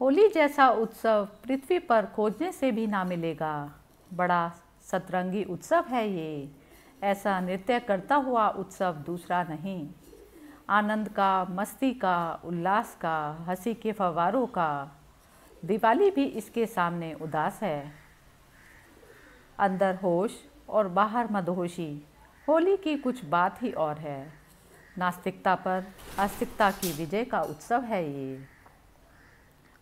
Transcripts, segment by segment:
होली जैसा उत्सव पृथ्वी पर खोजने से भी ना मिलेगा। बड़ा सतरंगी उत्सव है ये। ऐसा नृत्य करता हुआ उत्सव दूसरा नहीं। आनंद का, मस्ती का, उल्लास का, हंसी के फव्वारों का। दिवाली भी इसके सामने उदास है। अंदर होश और बाहर मदहोशी। होली की कुछ बात ही और है। नास्तिकता पर आस्तिकता की विजय का उत्सव है ये।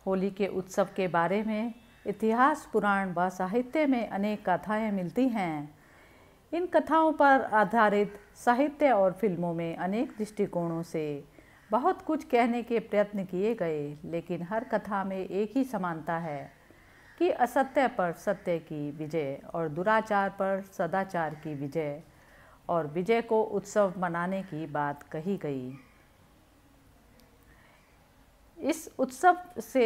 होली के उत्सव के बारे में इतिहास, पुराण व साहित्य में अनेक कथाएं मिलती हैं। इन कथाओं पर आधारित साहित्य और फिल्मों में अनेक दृष्टिकोणों से बहुत कुछ कहने के प्रयत्न किए गए, लेकिन हर कथा में एक ही समानता है कि असत्य पर सत्य की विजय और दुराचार पर सदाचार की विजय और विजय को उत्सव मनाने की बात कही गई। इस उत्सव से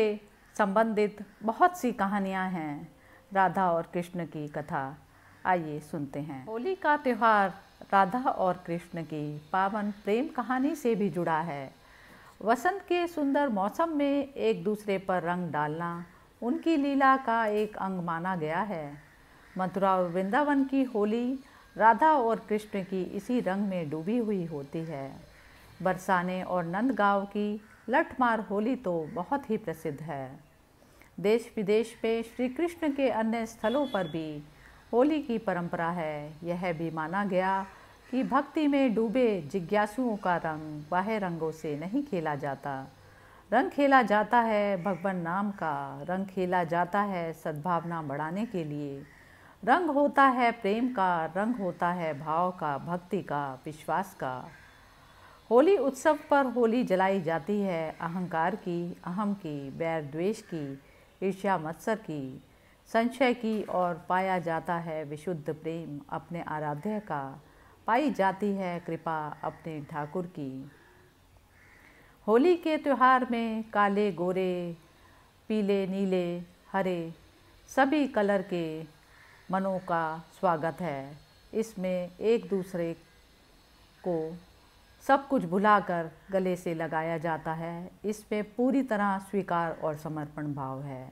संबंधित बहुत सी कहानियाँ हैं। राधा और कृष्ण की कथा आइए सुनते हैं। होली का त्यौहार राधा और कृष्ण की पावन प्रेम कहानी से भी जुड़ा है। वसंत के सुंदर मौसम में एक दूसरे पर रंग डालना उनकी लीला का एक अंग माना गया है। मथुरा और वृंदावन की होली राधा और कृष्ण की इसी रंग में डूबी हुई होती है। बरसाने और नंदगांव की लठमार होली तो बहुत ही प्रसिद्ध है। देश विदेश में श्री कृष्ण के अन्य स्थलों पर भी होली की परंपरा है। यह भी माना गया कि भक्ति में डूबे जिज्ञासुओं का रंग बाह्य रंगों से नहीं खेला जाता। रंग खेला जाता है भगवान नाम का। रंग खेला जाता है सद्भावना बढ़ाने के लिए। रंग होता है प्रेम का, रंग होता है भाव का, भक्ति का, विश्वास का। होली उत्सव पर होली जलाई जाती है अहंकार की, अहम की, बैर द्वेष की, ईर्ष्या मत्सर की, संशय की, और पाया जाता है विशुद्ध प्रेम अपने आराध्य का। पाई जाती है कृपा अपने ठाकुर की। होली के त्यौहार में काले, गोरे, पीले, नीले, हरे सभी कलर के मनों का स्वागत है। इसमें एक दूसरे को सब कुछ भुलाकर गले से लगाया जाता है। इसमें पूरी तरह स्वीकार और समर्पण भाव है।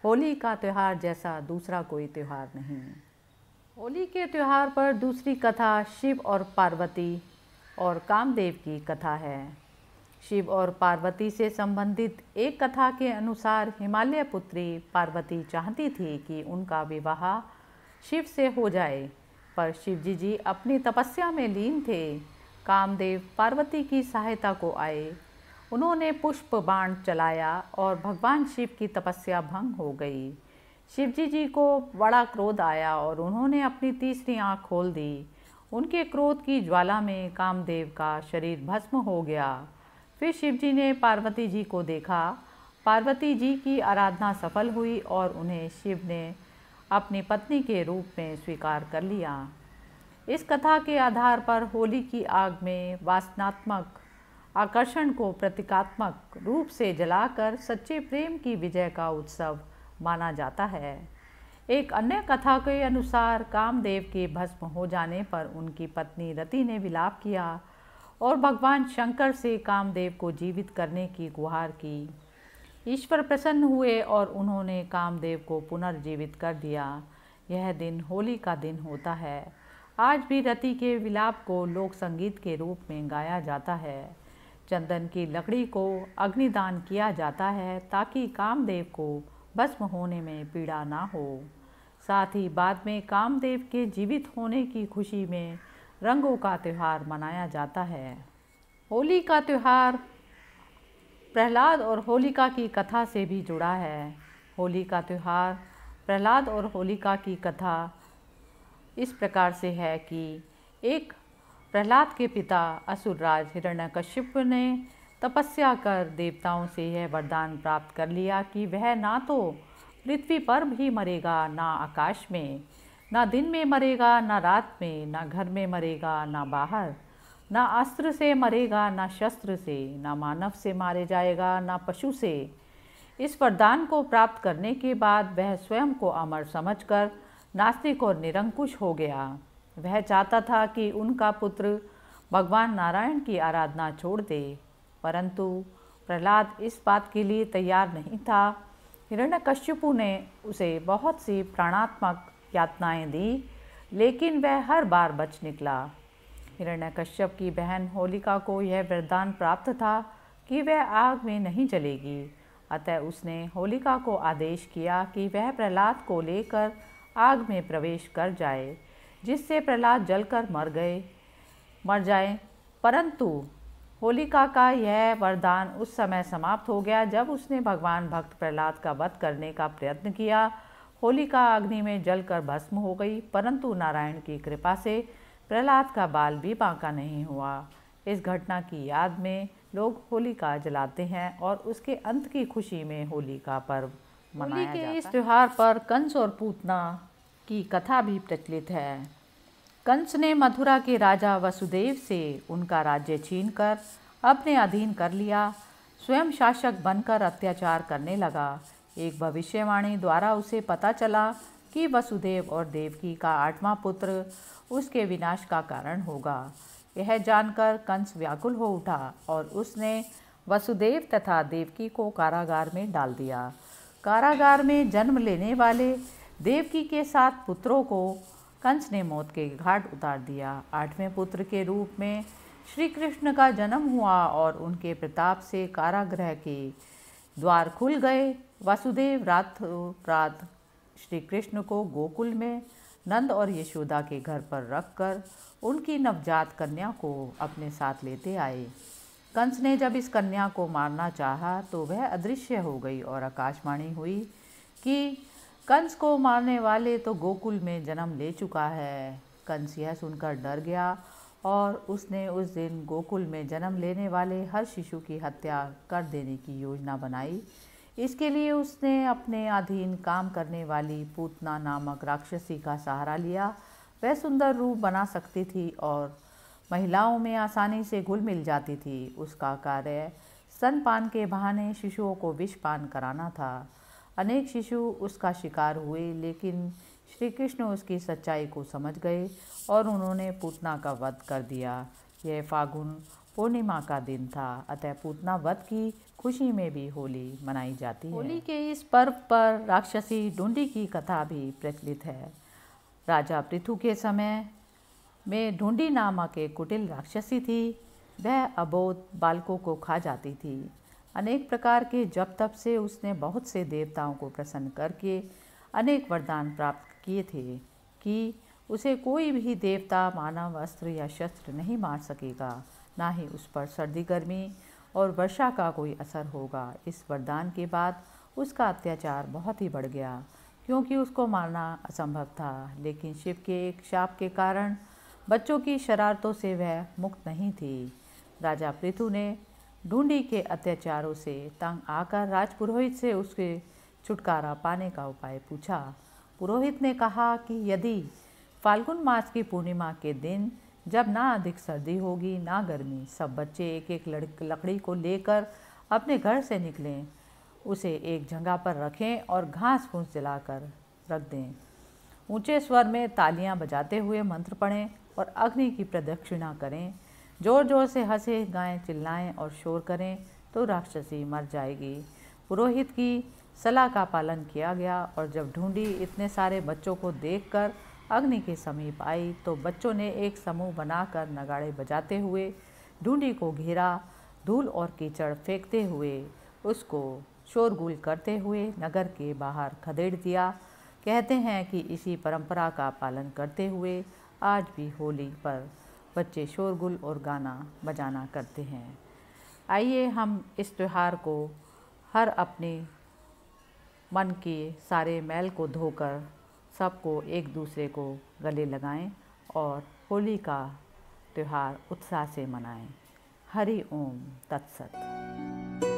होली का त्यौहार जैसा दूसरा कोई त्यौहार नहीं। होली के त्यौहार पर दूसरी कथा शिव और पार्वती और कामदेव की कथा है। शिव और पार्वती से संबंधित एक कथा के अनुसार हिमालय पुत्री पार्वती चाहती थी कि उनका विवाह शिव से हो जाए, पर शिवजी जी अपनी तपस्या में लीन थे। कामदेव पार्वती की सहायता को आए। उन्होंने पुष्प बाण चलाया और भगवान शिव की तपस्या भंग हो गई। शिवजी जी को बड़ा क्रोध आया और उन्होंने अपनी तीसरी आँख खोल दी। उनके क्रोध की ज्वाला में कामदेव का शरीर भस्म हो गया। फिर शिवजी ने पार्वती जी को देखा। पार्वती जी की आराधना सफल हुई और उन्हें शिव ने अपनी पत्नी के रूप में स्वीकार कर लिया। इस कथा के आधार पर होली की आग में वासनात्मक आकर्षण को प्रतीकात्मक रूप से जलाकर सच्चे प्रेम की विजय का उत्सव माना जाता है। एक अन्य कथा के अनुसार कामदेव के भस्म हो जाने पर उनकी पत्नी रति ने विलाप किया और भगवान शंकर से कामदेव को जीवित करने की गुहार की। ईश्वर प्रसन्न हुए और उन्होंने कामदेव को पुनर्जीवित कर दिया। यह दिन होली का दिन होता है। आज भी रति के विलाप को लोक संगीत के रूप में गाया जाता है। चंदन की लकड़ी को अग्निदान किया जाता है ताकि कामदेव को भस्म होने में पीड़ा ना हो। साथ ही बाद में कामदेव के जीवित होने की खुशी में रंगों का त्यौहार मनाया जाता है। होली का त्यौहार प्रहलाद और होलिका की कथा से भी जुड़ा है। होली का त्यौहार प्रहलाद और होलिका की कथा इस प्रकार से है कि एक प्रहलाद के पिता असुरराज हिरण्यकश्यप ने तपस्या कर देवताओं से यह वरदान प्राप्त कर लिया कि वह ना तो पृथ्वी पर भी मरेगा, ना आकाश में, ना दिन में मरेगा, ना रात में, ना घर में मरेगा, ना बाहर, ना अस्त्र से मरेगा, ना शस्त्र से, ना मानव से मारे जाएगा, ना पशु से। इस वरदान को प्राप्त करने के बाद वह स्वयं को अमर समझकर नास्तिक और निरंकुश हो गया। वह चाहता था कि उनका पुत्र भगवान नारायण की आराधना छोड़ दे, परंतु प्रहलाद इस बात के लिए तैयार नहीं था। हिरण्यकश्यपु ने उसे बहुत सी प्राणात्मक यातनाएं दी, लेकिन वह हर बार बच निकला। हिरण्यकश्यप की बहन होलिका को यह वरदान प्राप्त था कि वह आग में नहीं जलेगी। अतः उसने होलिका को आदेश किया कि वह प्रहलाद को लेकर आग में प्रवेश कर जाए, जिससे प्रहलाद जलकर मर जाए। परंतु होलिका का यह वरदान उस समय समाप्त हो गया जब उसने भगवान भक्त प्रहलाद का वध करने का प्रयत्न किया। होलिका अग्नि में जलकर भस्म हो गई, परंतु नारायण की कृपा से प्रहलाद का बाल भी बांका नहीं हुआ। इस घटना की याद में लोग होलिका जलाते हैं और उसके अंत की खुशी में होली का पर्व मनाया जाता है। होली के इस त्योहार पर कंस और पूतना की कथा भी प्रचलित है। कंस ने मथुरा के राजा वसुदेव से उनका राज्य छीनकर अपने अधीन कर लिया। स्वयं शासक बनकर अत्याचार करने लगा। एक भविष्यवाणी द्वारा उसे पता चला कि वसुदेव और देवकी का 8वां पुत्र उसके विनाश का कारण होगा। यह जानकर कंस व्याकुल हो उठा और उसने वसुदेव तथा देवकी को कारागार में डाल दिया। कारागार में जन्म लेने वाले देवकी के 7 पुत्रों को कंस ने मौत के घाट उतार दिया। 8वें पुत्र के रूप में श्री कृष्ण का जन्म हुआ और उनके प्रताप से कारागृह के द्वार खुल गए। वसुदेव रातों रात श्री कृष्ण को गोकुल में नंद और यशोदा के घर पर रखकर उनकी नवजात कन्या को अपने साथ लेते आए। कंस ने जब इस कन्या को मारना चाहा तो वह अदृश्य हो गई और आकाशवाणी हुई कि कंस को मारने वाले तो गोकुल में जन्म ले चुका है। कंस यह सुनकर डर गया और उसने उस दिन गोकुल में जन्म लेने वाले हर शिशु की हत्या कर देने की योजना बनाई। इसके लिए उसने अपने अधीन काम करने वाली पूतना नामक राक्षसी का सहारा लिया। वह सुंदर रूप बना सकती थी और महिलाओं में आसानी से घुल मिल जाती थी। उसका कार्य स्तनपान के बहाने शिशुओं को विषपान कराना था। अनेक शिशु उसका शिकार हुए, लेकिन श्री कृष्ण उसकी सच्चाई को समझ गए और उन्होंने पूतना का वध कर दिया। यह फागुन पूर्णिमा का दिन था, अतः पूतना वध की खुशी में भी होली मनाई जाती है। होली के इस पर्व पर राक्षसी ढूंढी की कथा भी प्रचलित है। राजा पृथु के समय में ढूंढी नामक एक कुटिल राक्षसी थी। वह अबोध बालकों को खा जाती थी। अनेक प्रकार के जप तप से उसने बहुत से देवताओं को प्रसन्न करके अनेक वरदान प्राप्त किए थे कि उसे कोई भी देवता मानव अस्त्र या शस्त्र नहीं मार सकेगा, ना ही उस पर सर्दी गर्मी और वर्षा का कोई असर होगा। इस वरदान के बाद उसका अत्याचार बहुत ही बढ़ गया, क्योंकि उसको मारना असंभव था। लेकिन शिव के एक शाप के कारण बच्चों की शरारतों से वह मुक्त नहीं थी। राजा पृथु ने ढूंढी के अत्याचारों से तंग आकर राजपुरोहित से उसके छुटकारा पाने का उपाय पूछा। पुरोहित ने कहा कि यदि फाल्गुन मास की पूर्णिमा के दिन, जब ना अधिक सर्दी होगी ना गर्मी, सब बच्चे एक एक लकड़ी को लेकर अपने घर से निकलें, उसे एक जगह पर रखें और घास फूस जलाकर रख दें। ऊंचे स्वर में तालियां बजाते हुए मंत्र पढ़ें और अग्नि की प्रदक्षिणा करें। जोर जोर से हंसे, गाएं, चिल्लाएं और शोर करें तो राक्षसी मर जाएगी। पुरोहित की सलाह का पालन किया गया और जब ढूंढी इतने सारे बच्चों को देखकर अग्नि के समीप आई तो बच्चों ने एक समूह बनाकर नगाड़े बजाते हुए ढूंढी को घेरा। धूल और कीचड़ फेंकते हुए उसको शोरगुल करते हुए नगर के बाहर खदेड़ दिया। कहते हैं कि इसी परंपरा का पालन करते हुए आज भी होली पर बच्चे शोरगुल और गाना बजाना करते हैं। आइए हम इस त्यौहार को हर अपने मन के सारे मैल को धोकर सबको एक दूसरे को गले लगाएं और होली का त्यौहार उत्साह से मनाएं। हरि ओम तत्सत।